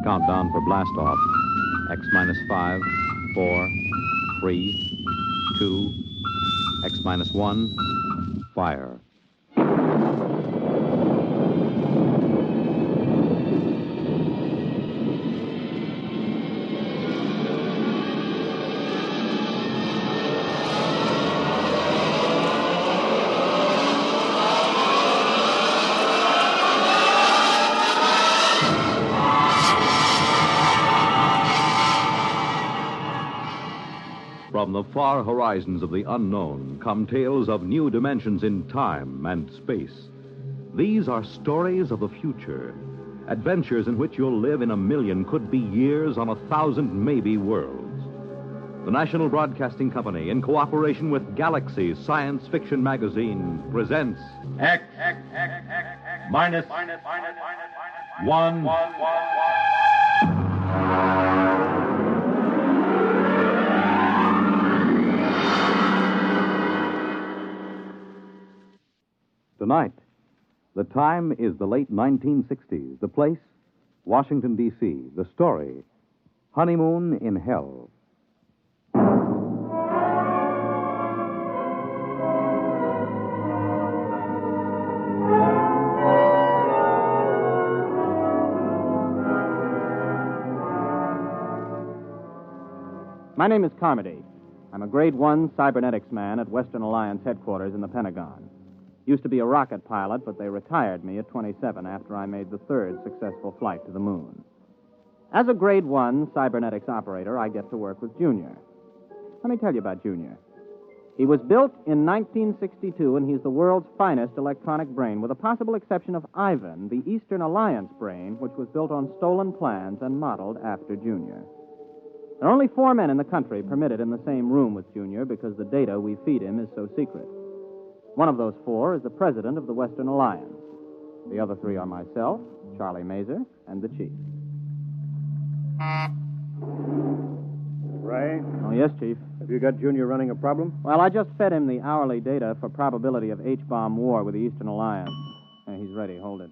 Countdown for blast off. X minus 5, 4, 3, 2, X minus 1, fire. From the far horizons of the unknown come tales of new dimensions in time and space. These are stories of the future, adventures in which you'll live in a million, could be years, on 1,000 maybe worlds. The National Broadcasting Company, in cooperation with Galaxy Science Fiction Magazine, presents X minus 1. Tonight, the time is the late 1960s. The place, Washington, D.C. The story, Honeymoon in Hell. My name is Carmody. I'm a Grade 1 cybernetics man at Western Alliance headquarters in the Pentagon. Used to be a rocket pilot, but they retired me at 27 after I made the third successful flight to the moon. As a Grade 1 cybernetics operator, I get to work with Junior. Let me tell you about Junior. He was built in 1962, and he's the world's finest electronic brain, with the possible exception of Ivan, the Eastern Alliance brain, which was built on stolen plans and modeled after Junior. There are only 4 men in the country permitted in the same room with Junior because the data we feed him is so secret. One of those 4 is the president of the Western Alliance. The other 3 are myself, Charlie Mazer, and the chief. Ray? Oh, yes, Chief. Have you got Junior running a problem? Well, I just fed him the hourly data for probability of H-bomb war with the Eastern Alliance. He's ready. Hold it.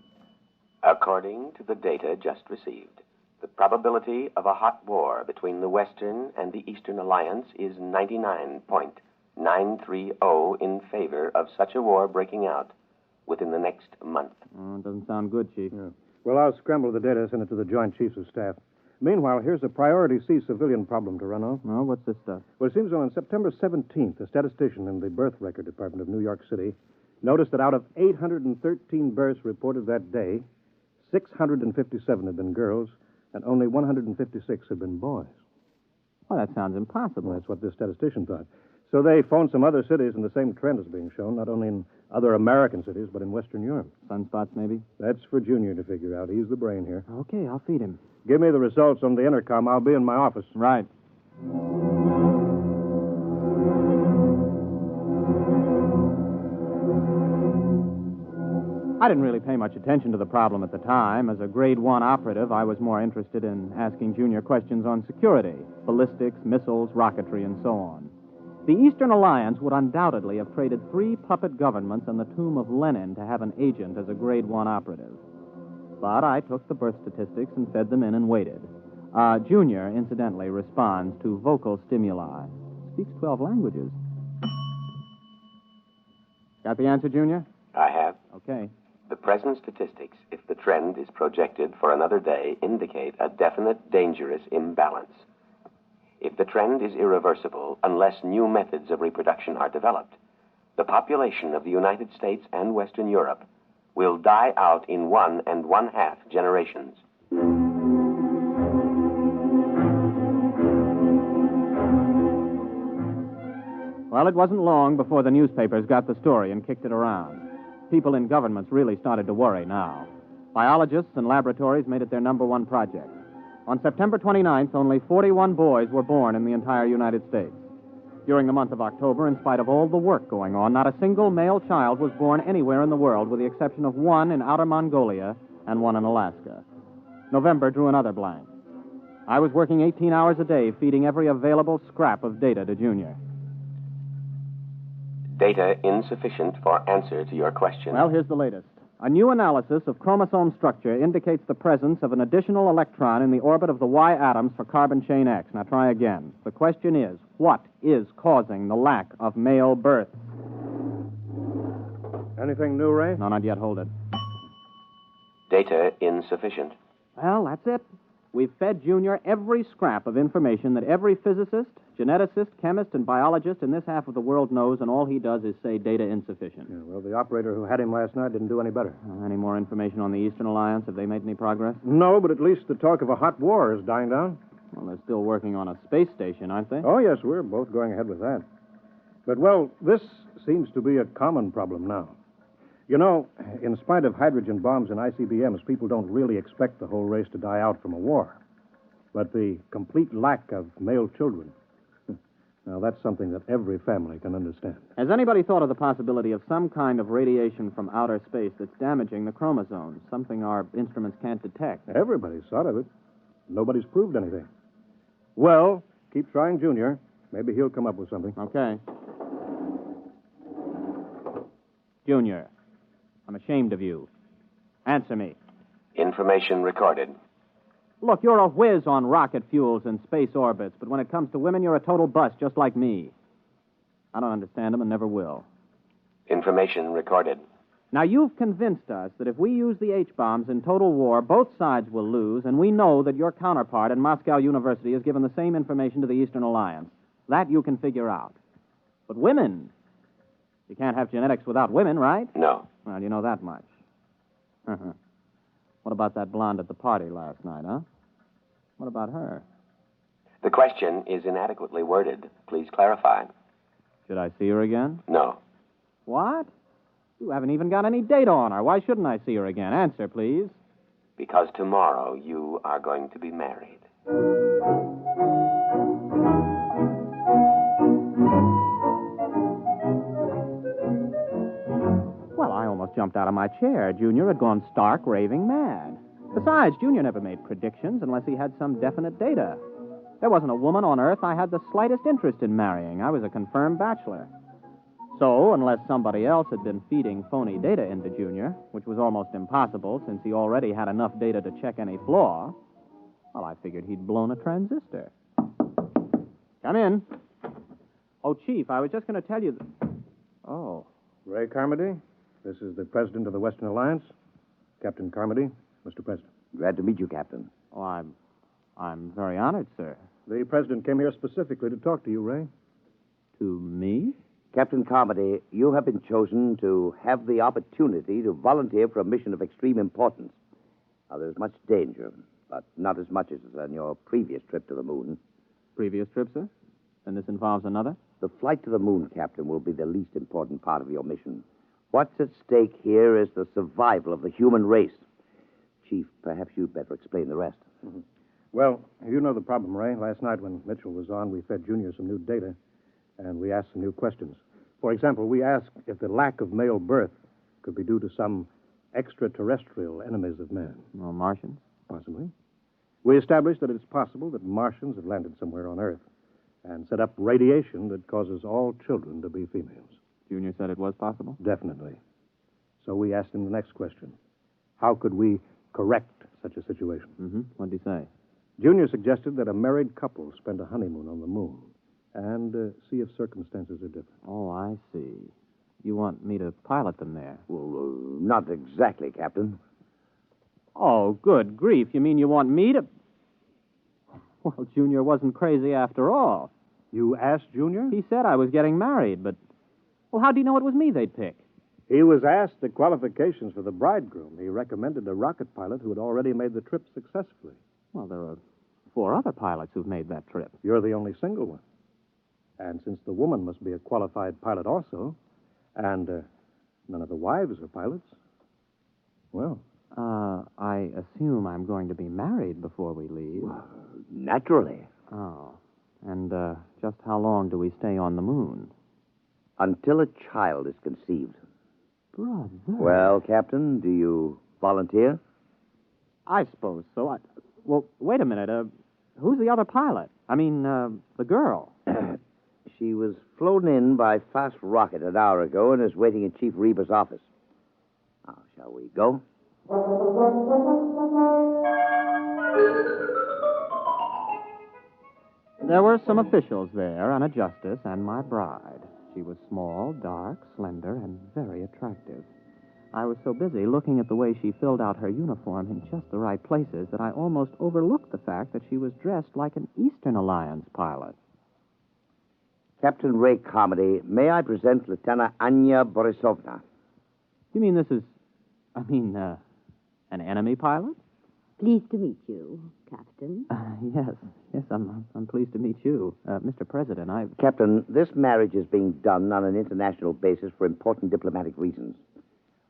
According to the data just received, the probability of a hot war between the Western and the Eastern Alliance is 99.930 in favor of such a war breaking out within the next month. Oh, it doesn't sound good, Chief. Yeah. Well, I'll scramble the data, send it to the Joint Chiefs of Staff. Meanwhile, here's a Priority C civilian problem to run off. Oh, what's this stuff? Well, it seems on September 17th, a statistician in the Birth Record Department of New York City noticed that out of 813 births reported that day, 657 had been girls, and only 156 had been boys. Well, that sounds impossible. Well, that's what this statistician thought. So they phoned some other cities, and the same trend is being shown, not only in other American cities, but in Western Europe. Sunspots, maybe? That's for Junior to figure out. He's the brain here. Okay, I'll feed him. Give me the results on the intercom. I'll be in my office. Right. I didn't really pay much attention to the problem at the time. As a Grade 1 operative, I was more interested in asking Junior questions on security, ballistics, missiles, rocketry, and so on. The Eastern Alliance would undoubtedly have traded 3 puppet governments and the tomb of Lenin to have an agent as a Grade 1 operative. But I took the birth statistics and fed them in and waited. Junior, incidentally, responds to vocal stimuli. Speaks 12 languages. Got the answer, Junior? I have. Okay. The present statistics, if the trend is projected for another day, indicate a definite dangerous imbalance. If the trend is irreversible, unless new methods of reproduction are developed, the population of the United States and Western Europe will die out in 1 1/2 generations. Well, it wasn't long before the newspapers got the story and kicked it around. People in governments really started to worry now. Biologists and laboratories made it their number 1 project. On September 29th, only 41 boys were born in the entire United States. During the month of October, in spite of all the work going on, not a single male child was born anywhere in the world, with the exception of 1 in outer Mongolia and 1 in Alaska. November drew another blank. I was working 18 hours a day, feeding every available scrap of data to Junior. Data insufficient for answer to your question. Well, here's the latest. A new analysis of chromosome structure indicates the presence of an additional electron in the orbit of the Y atoms for carbon chain X. Now try again. The question is, what is causing the lack of male birth? Anything new, Ray? No, not yet. Hold it. Data insufficient. Well, that's it. We've fed Junior every scrap of information that every physicist, geneticist, chemist, and biologist in this half of the world knows, and all he does is say data insufficient. Yeah, well, the operator who had him last night didn't do any better. Any more information on the Eastern Alliance? Have they made any progress? No, but at least the talk of a hot war is dying down. Well, they're still working on a space station, aren't they? Oh, yes, we're both going ahead with that. But, well, this seems to be a common problem now. You know, in spite of hydrogen bombs and ICBMs, people don't really expect the whole race to die out from a war. But the complete lack of male children, now that's something that every family can understand. Has anybody thought of the possibility of some kind of radiation from outer space that's damaging the chromosomes, something our instruments can't detect? Everybody's thought of it. Nobody's proved anything. Well, keep trying, Junior. Maybe he'll come up with something. Okay. Junior, I'm ashamed of you. Answer me. Information recorded. Look, you're a whiz on rocket fuels and space orbits, but when it comes to women, you're a total bust, just like me. I don't understand them and never will. Information recorded. Now, you've convinced us that if we use the H-bombs in total war, both sides will lose, and we know that your counterpart at Moscow University has given the same information to the Eastern Alliance. That you can figure out. But women, you can't have genetics without women, right? No. Well, you know that much. What about that blonde at the party last night, huh? What about her? The question is inadequately worded. Please clarify. Should I see her again? No. What? You haven't even got any data on her. Why shouldn't I see her again? Answer, please. Because tomorrow you are going to be married. Well, I almost jumped out of my chair. Junior had gone stark raving mad. Besides, Junior never made predictions unless he had some definite data. There wasn't a woman on Earth I had the slightest interest in marrying. I was a confirmed bachelor. So, unless somebody else had been feeding phony data into Junior, which was almost impossible since he already had enough data to check any flaw, well, I figured he'd blown a transistor. Come in. Oh, Chief, I was just going to tell you that... Oh. Ray Carmody, this is the president of the Western Alliance. Captain Carmody, Mr. President. Glad to meet you, Captain. Oh, I'm very honored, sir. The president came here specifically to talk to you, Ray. To me? Captain Carmody, you have been chosen to have the opportunity to volunteer for a mission of extreme importance. Now, there's much danger, but not as much as on your previous trip to the moon. Previous trip, sir? Then this involves another? The flight to the moon, Captain, will be the least important part of your mission. What's at stake here is the survival of the human race. Chief, perhaps you'd better explain the rest. Mm-hmm. Well, you know the problem, Ray. Last night when Mitchell was on, we fed Junior some new data, and we asked some new questions. For example, we asked if the lack of male birth could be due to some extraterrestrial enemies of man. Well, Martians? Possibly. We established that it's possible that Martians have landed somewhere on Earth and set up radiation that causes all children to be females. Junior said it was possible? Definitely. So we asked him the next question. How could we correct such a situation? Mm-hmm. What'd he say? Junior suggested that a married couple spend a honeymoon on the moon and see if circumstances are different. Oh, I see. You want me to pilot them there? Well, not exactly, Captain. Oh, good grief. You mean you want me to... Well, Junior wasn't crazy after all. You asked Junior? He said I was getting married, but... Well, how'd he know it was me they'd pick? He was asked the qualifications for the bridegroom. He recommended a rocket pilot who had already made the trip successfully. Well, there are 4 other pilots who've made that trip. You're the only single one. And since the woman must be a qualified pilot also, and none of the wives are pilots, well... I assume I'm going to be married before we leave. Well, naturally. Oh. And, just how long do we stay on the moon? Until a child is conceived. Brother. Well, Captain, do you volunteer? I suppose so. Well, wait a minute. Who's the other pilot? I mean, the girl. She was flown in by fast rocket an hour ago and is waiting in Chief Reba's office. Shall we go? There were some officials there, and a justice, and my bride. She was small, dark, slender, and very attractive. I was so busy looking at the way she filled out her uniform in just the right places that I almost overlooked the fact that she was dressed like an Eastern Alliance pilot. Captain Ray Carmody, may I present Lieutenant Anya Borisovna? You mean this is... an enemy pilot? Pleased to meet you, Captain. Yes, I'm pleased to meet you. Mr. President, Captain, this marriage is being done on an international basis for important diplomatic reasons.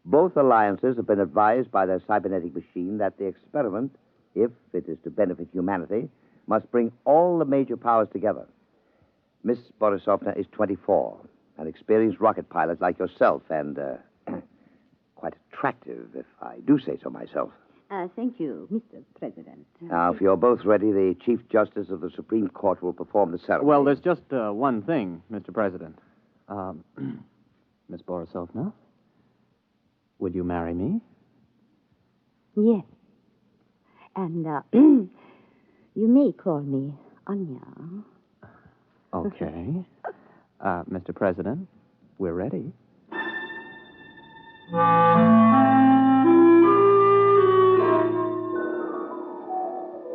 Both alliances have been advised by their cybernetic machine that the experiment, if it is to benefit humanity, must bring all the major powers together. Miss Borisovna is 24, an experienced rocket pilot like yourself, and quite attractive, if I do say so myself. Thank you, Mr. President. Now, if you're both ready, the Chief Justice of the Supreme Court will perform the ceremony. Well, there's just one thing, Mr. President. Miss Borisovna, would you marry me? Yes. And you may call me Anya. Okay. Mr. President, we're ready.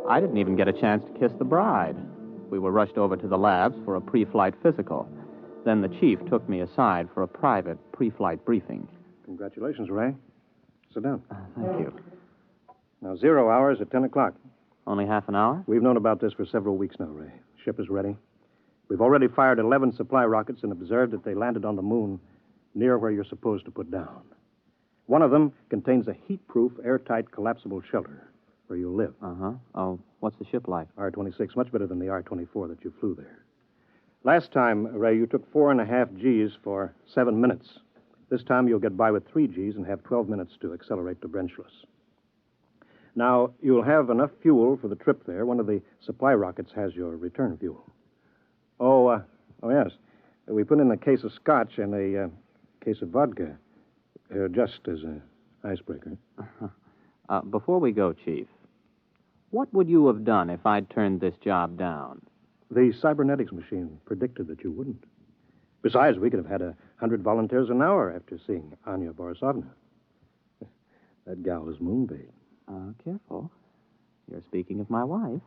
I didn't even get a chance to kiss the bride. We were rushed over to the labs for a pre-flight physical. Then the chief took me aside for a private pre-flight briefing. Congratulations, Ray. Sit down. Thank you. Now, 0 hours at 10 o'clock. Only half an hour? We've known about this for several weeks now, Ray. Ship is ready. We've already fired 11 supply rockets and observed that they landed on the moon near where you're supposed to put down. One of them contains a heat-proof, airtight, collapsible shelter where you'll live. Uh-huh. Oh, what's the ship like? R-26, much better than the R-24 that you flew there. Last time, Ray, you took 4.5 Gs for 7 minutes. This time you'll get by with 3 Gs and have 12 minutes to accelerate to Brenchless. Now, you'll have enough fuel for the trip there. One of the supply rockets has your return fuel. Oh, yes. We put in a case of scotch and a case of vodka, just as an icebreaker. Before we go, Chief, what would you have done if I'd turned this job down? The cybernetics machine predicted that you wouldn't. Besides, we could have had 100 volunteers an hour after seeing Anya Borisovna. That gal is moonbait. Careful. You're speaking of my wife.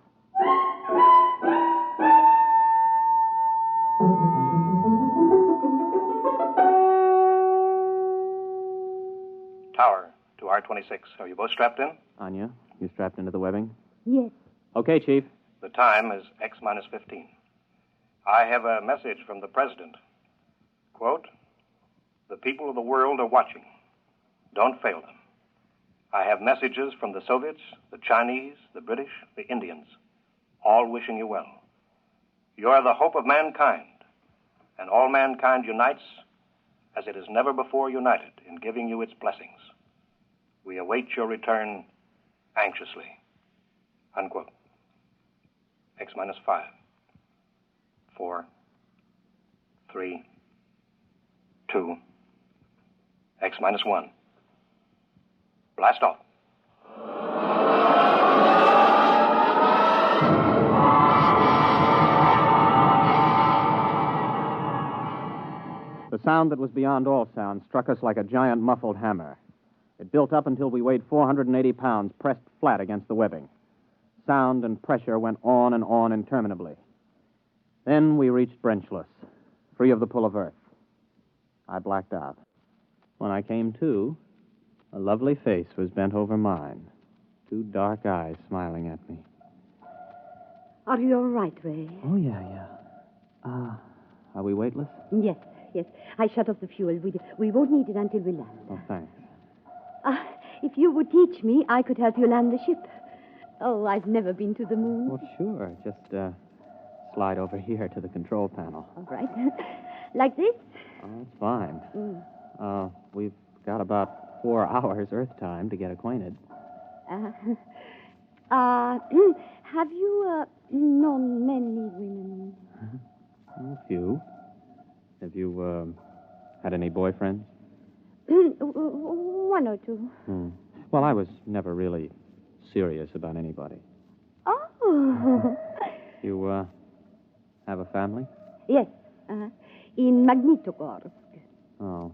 Tower to R-26. Are you both strapped in? Anya, you strapped into the webbing? Yes. Okay, Chief. The time is X-15. I have a message from the President. Quote, "The people of the world are watching. Don't fail them. I have messages from the Soviets, the Chinese, the British, the Indians, all wishing you well. You are the hope of mankind, and all mankind unites as it has never before united in giving you its blessings. We await your return anxiously." Unquote. X-5. 4, 3, 2, X-1. Blast off. The sound that was beyond all sound struck us like a giant muffled hammer. It built up until we weighed 480 pounds, pressed flat against the webbing. Sound and pressure went on and on interminably. Then we reached Brenchless, free of the pull of Earth. I blacked out. When I came to, a lovely face was bent over mine, 2 dark eyes smiling at me. Are you all right, Ray? Oh, yeah. Are we weightless? Yes. I shut off the fuel. We won't need it until we land. Oh, thanks. If you would teach me, I could help you land the ship. Oh, I've never been to the moon. Well, sure. Just slide over here to the control panel. All right. Like this? Oh, that's fine. We've got about 4 hours Earth time to get acquainted. Have you known many women? A few. Have you had any boyfriends? One or two. Well, I was never really serious about anybody. Oh. You, have a family? Yes. In Magnitogorsk. Oh.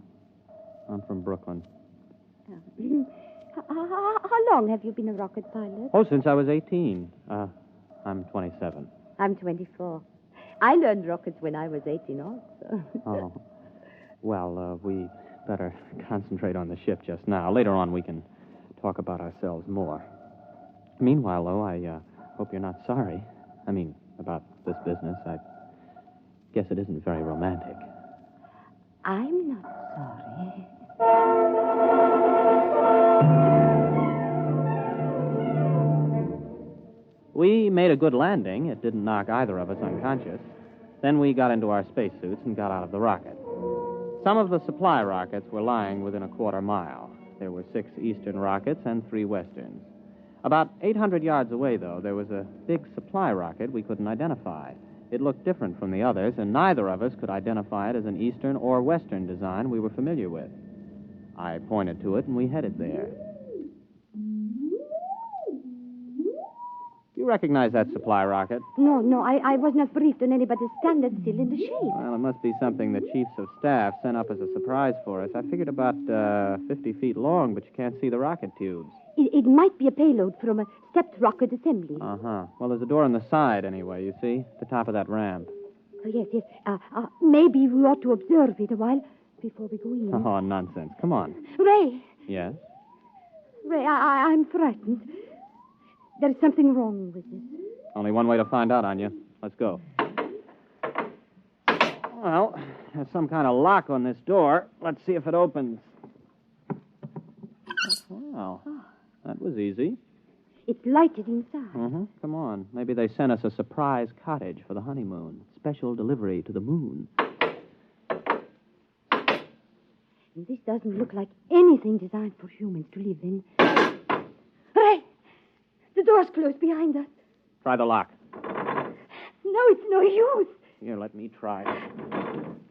I'm from Brooklyn. How long have you been a rocket pilot? Oh, since I was 18. I'm 27. I'm 24. I learned rockets when I was 18 also. Oh. Well, we better concentrate on the ship just now. Later on, we can talk about ourselves more. Meanwhile, though, I hope you're not sorry. I mean, about this business. I guess it isn't very romantic. I'm not sorry. We made a good landing. It didn't knock either of us unconscious. Then we got into our spacesuits and got out of the rocket. Some of the supply rockets were lying within a quarter mile. There were 6 eastern rockets and 3 westerns. About 800 yards away, though, there was a big supply rocket we couldn't identify. It looked different from the others, and neither of us could identify it as an eastern or western design we were familiar with. I pointed to it, and we headed there. You recognize that supply rocket? No, I was not briefed on anybody's standard still in the shape. Well, it must be something the chiefs of staff sent up as a surprise for us. I figured about 50 feet long, but you can't see the rocket tubes. It might be a payload from a stepped rocket assembly. Uh-huh. Well, there's a door on the side, anyway, you see? The top of that ramp. Oh, yes. Maybe we ought to observe it a while before we go in. Oh, nonsense. Come on. Ray! Yes? Ray, I'm frightened. There's something wrong with this. Only one way to find out, Anya. Let's go. Well, there's some kind of lock on this door. Let's see if it opens. Well, that was easy. It's lighted inside. Mm-hmm. Come on. Maybe they sent us a surprise cottage for the honeymoon. Special delivery to the moon. This doesn't look like anything designed for humans to live in. Ray! The door's closed behind us. Try the lock. No, it's no use. Here, let me try.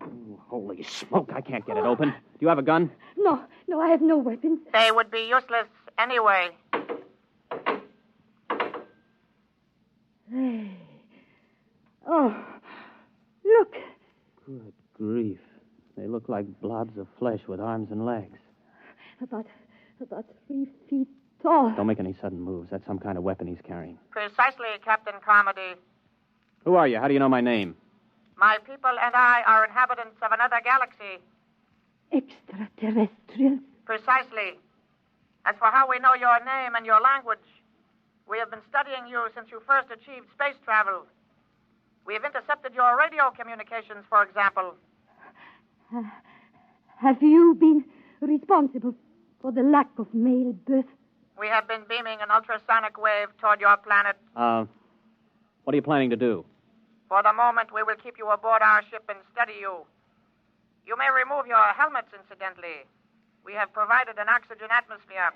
Ooh, holy smoke, I can't get it open. Do you have a gun? No, I have no weapons. They would be useless anyway. Ray. Oh, look. Good grief. They look like blobs of flesh with arms and legs. About 3 feet tall. Don't make any sudden moves. That's some kind of weapon he's carrying. Precisely, Captain Carmody. Who are you? How do you know my name? My people and I are inhabitants of another galaxy. Extraterrestrials? Precisely. As for how we know your name and your language, we have been studying you since you first achieved space travel. We have intercepted your radio communications, for example. Have you been responsible for the lack of male birth? We have been beaming an ultrasonic wave toward your planet. What are you planning to do? For the moment, we will keep you aboard our ship and study you. You may remove your helmets, incidentally. We have provided an oxygen atmosphere.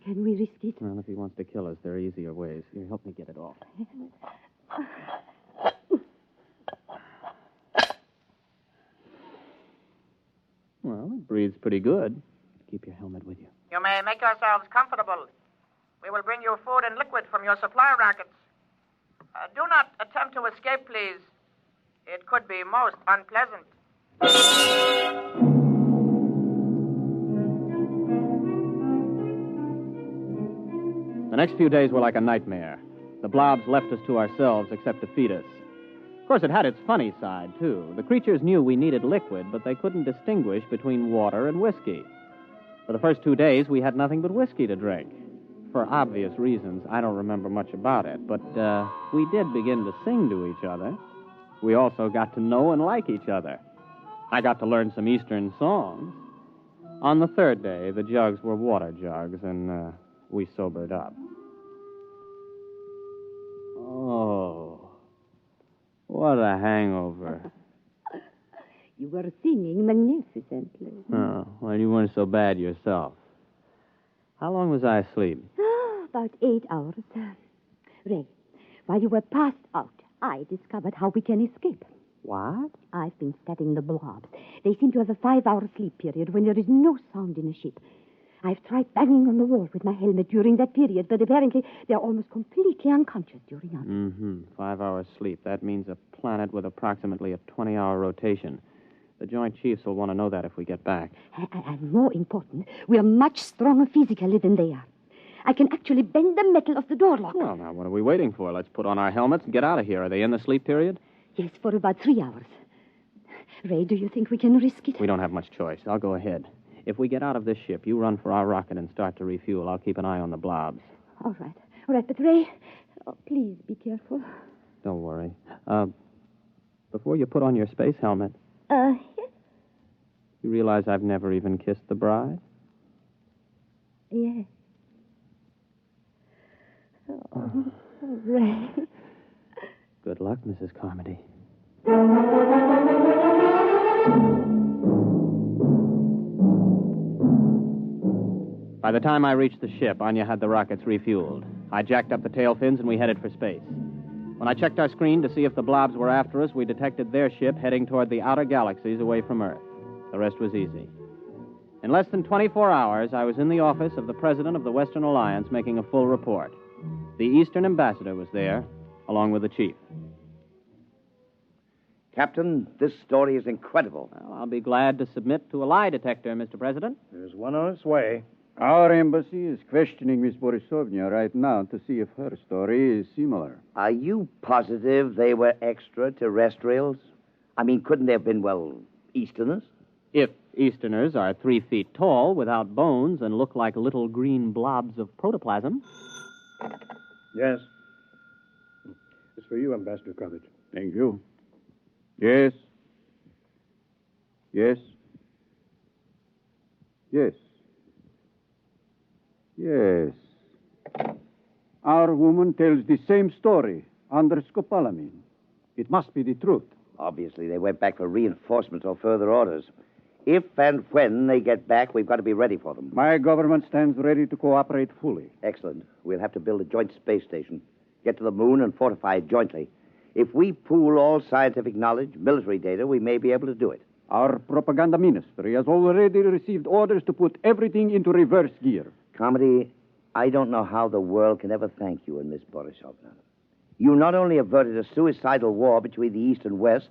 Can we risk it? Well, if he wants to kill us, there are easier ways. Here, help me get it off. Well, it breathes pretty good. Keep your helmet with you. You may make yourselves comfortable. We will bring you food and liquid from your supply rockets. Do not attempt to escape, please. It could be most unpleasant. The next few days were like a nightmare. The blobs left us to ourselves except to feed us. Of course, it had its funny side, too. The creatures knew we needed liquid, but they couldn't distinguish between water and whiskey. For the first 2 days, we had nothing but whiskey to drink. For obvious reasons, I don't remember much about it, but we did begin to sing to each other. We also got to know and like each other. I got to learn some Eastern songs. On the 3rd day, the jugs were water jugs, and we sobered up. Oh, what a hangover. You were singing magnificently. Oh, well, you weren't so bad yourself. How long was I asleep? About 8 hours. Ray, while you were passed out, I discovered how we can escape. What? I've been studying the blobs. They seem to have a 5-hour sleep period when there is no sound in a ship. I've tried banging on the wall with my helmet during that period, but apparently they're almost completely unconscious during others. Mm-hmm. 5 hours sleep. That means a planet with approximately a 20-hour rotation. The Joint Chiefs will want to know that if we get back. And more important, we're much stronger physically than they are. I can actually bend the metal of the door lock. Well, now, what are we waiting for? Let's put on our helmets and get out of here. Are they in the sleep period? Yes, for about 3 hours. Ray, do you think we can risk it? We don't have much choice. I'll go ahead. If we get out of this ship, you run for our rocket and start to refuel. I'll keep an eye on the blobs. All right, but Ray, please be careful. Don't worry. Before you put on your space helmet, Yes? you realize I've never even kissed the bride? Yes. Oh, Ray. Good luck, Mrs. Carmody. By the time I reached the ship, Anya had the rockets refueled. I jacked up the tail fins and we headed for space. When I checked our screen to see if the blobs were after us, we detected their ship heading toward the outer galaxies away from Earth. The rest was easy. In less than 24 hours, I was in the office of the President of the Western Alliance making a full report. The Eastern Ambassador was there, along with the Chief. Captain, this story is incredible. Well, I'll be glad to submit to a lie detector, Mr. President. There's one on its way. Our embassy is questioning Miss Borisovna right now to see if her story is similar. Are you positive they were extraterrestrials? I mean, couldn't they have been, Easterners? If Easterners are 3 feet tall, without bones, and look like little green blobs of protoplasm. Yes. It's for you, Ambassador Coverage. Thank you. Yes. Yes. Yes. Yes. Our woman tells the same story under scopolamine. It must be the truth. Obviously, they went back for reinforcements or further orders. If and when they get back, we've got to be ready for them. My government stands ready to cooperate fully. Excellent. We'll have to build a joint space station, get to the moon, and fortify it jointly. If we pool all scientific knowledge, military data, we may be able to do it. Our propaganda ministry has already received orders to put everything into reverse gear. Carmody, I don't know how the world can ever thank you and Miss Borisovna. You not only averted a suicidal war between the East and West,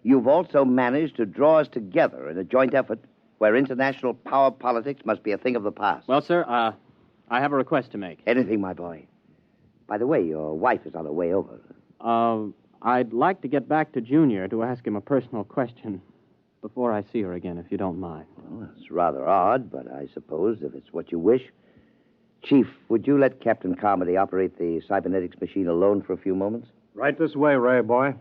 you've also managed to draw us together in a joint effort where international power politics must be a thing of the past. Well, sir, I have a request to make. Anything, my boy. By the way, your wife is on her way over. I'd like to get back to Junior to ask him a personal question before I see her again, if you don't mind. Well, it's rather odd, but I suppose if it's what you wish. Chief, would you let Captain Carmody operate the cybernetics machine alone for a few moments? Right this way, Ray, boy.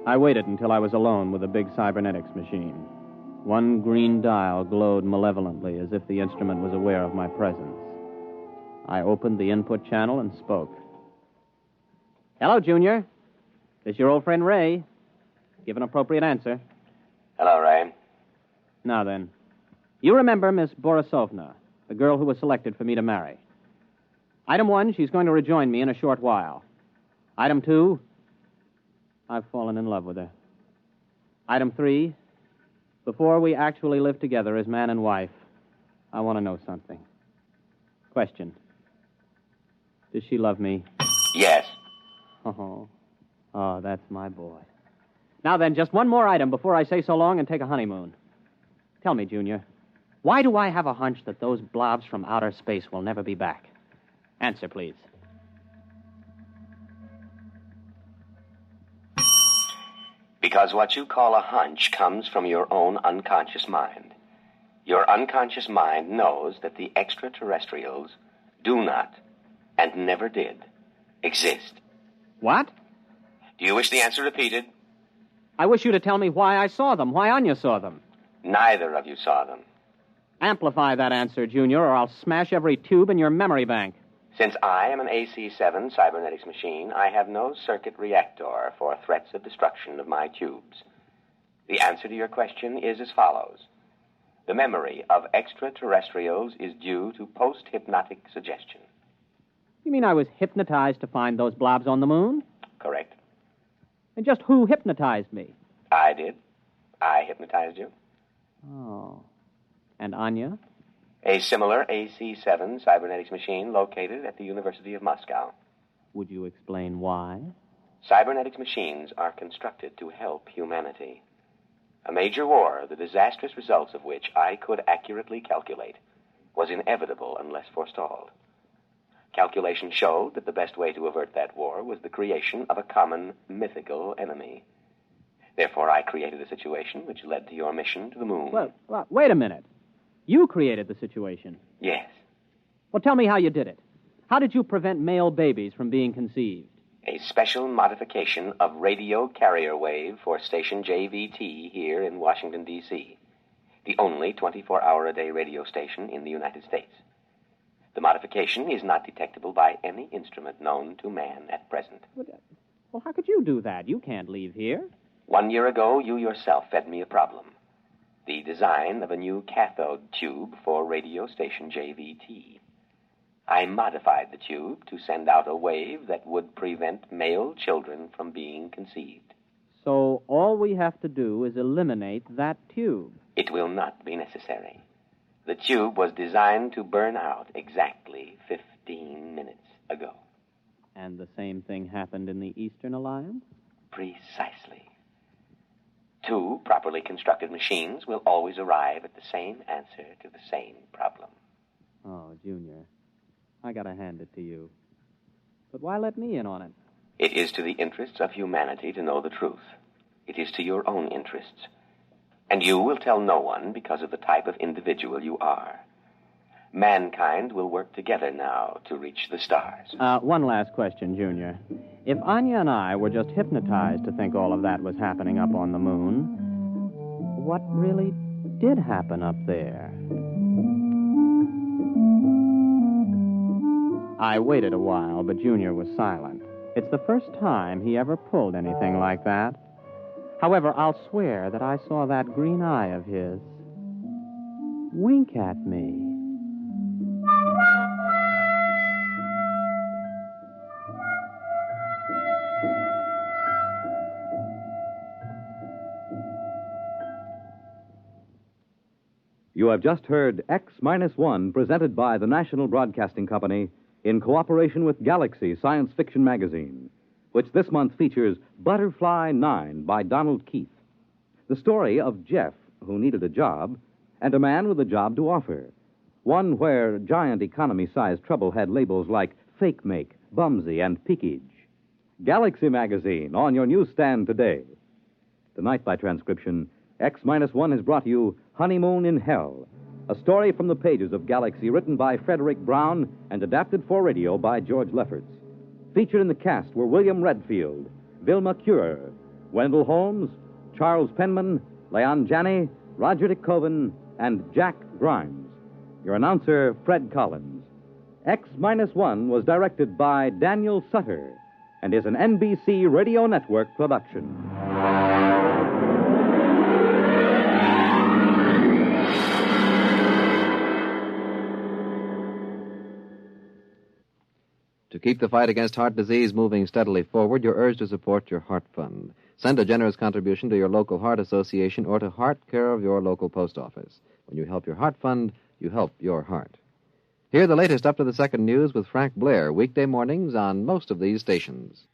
I waited until I was alone with the big cybernetics machine. One green dial glowed malevolently as if the instrument was aware of my presence. I opened the input channel and spoke. Hello, Junior. This is your old friend Ray. Give an appropriate answer. Hello, Ray. Now then, you remember Miss Borisovna, the girl who was selected for me to marry. Item 1, she's going to rejoin me in a short while. Item 2, I've fallen in love with her. Item 3, before we actually live together as man and wife, I want to know something. Question. Does she love me? Yes. Oh, that's my boy. Now then, just one more item before I say so long and take a honeymoon. Tell me, Junior, why do I have a hunch that those blobs from outer space will never be back? Answer, please. Because what you call a hunch comes from your own unconscious mind. Your unconscious mind knows that the extraterrestrials do not, and never did, exist. What? Do you wish the answer repeated? I wish you to tell me why I saw them, why Anya saw them. Neither of you saw them. Amplify that answer, Junior, or I'll smash every tube in your memory bank. Since I am an AC-7 cybernetics machine, I have no circuit reactor for threats of destruction of my tubes. The answer to your question is as follows. The memory of extraterrestrials is due to post-hypnotic suggestion. You mean I was hypnotized to find those blobs on the moon? Correct. And just who hypnotized me? I did. I hypnotized you. Oh. And Anya? A similar AC-7 cybernetics machine located at the University of Moscow. Would you explain why? Cybernetics machines are constructed to help humanity. A major war, the disastrous results of which I could accurately calculate, was inevitable unless forestalled. Calculations showed that the best way to avert that war was the creation of a common mythical enemy. Therefore, I created a situation which led to your mission to the moon. Well, wait a minute. You created the situation. Yes. Well, tell me how you did it. How did you prevent male babies from being conceived? A special modification of radio carrier wave for station JVT here in Washington, D.C., the only 24-hour-a-day radio station in the United States. The modification is not detectable by any instrument known to man at present. Well, how could you do that? You can't leave here. 1 year ago, you yourself fed me a problem. The design of a new cathode tube for radio station JVT. I modified the tube to send out a wave that would prevent male children from being conceived. So all we have to do is eliminate that tube. It will not be necessary. The tube was designed to burn out exactly 15 minutes ago. And the same thing happened in the Eastern Alliance? Precisely. 2 properly constructed machines will always arrive at the same answer to the same problem. Oh, Junior, I gotta hand it to you. But why let me in on it? It is to the interests of humanity to know the truth. It is to your own interests. And you will tell no one because of the type of individual you are. Mankind will work together now to reach the stars. One last question, Junior. If Anya and I were just hypnotized to think all of that was happening up on the moon, what really did happen up there? I waited a while, but Junior was silent. It's the first time he ever pulled anything like that. However, I'll swear that I saw that green eye of his wink at me. You have just heard X-1, presented by the National Broadcasting Company in cooperation with Galaxy Science Fiction Magazine, which this month features Butterfly 9 by Donald Keith. The story of Jeff, who needed a job, and a man with a job to offer. One where giant economy-sized trouble had labels like fake make, bumsy, and peakage. Galaxy Magazine on your newsstand today. Tonight, by transcription, X-1 has brought you Honeymoon in Hell, a story from the pages of Galaxy written by Frederick Brown and adapted for radio by George Lefferts. Featured in the cast were William Redfield, Vilma Curer, Wendell Holmes, Charles Penman, Leon Janney, Roger DeKoven, and Jack Grimes. Your announcer, Fred Collins. X-1 was directed by Daniel Sutter and is an NBC Radio Network production. To keep the fight against heart disease moving steadily forward, you're urged to support your Heart Fund. Send a generous contribution to your local Heart Association or to Heart, care of your local post office. When you help your Heart Fund, you help your heart. Hear the latest up-to-the-second news with Frank Blair, weekday mornings on most of these stations.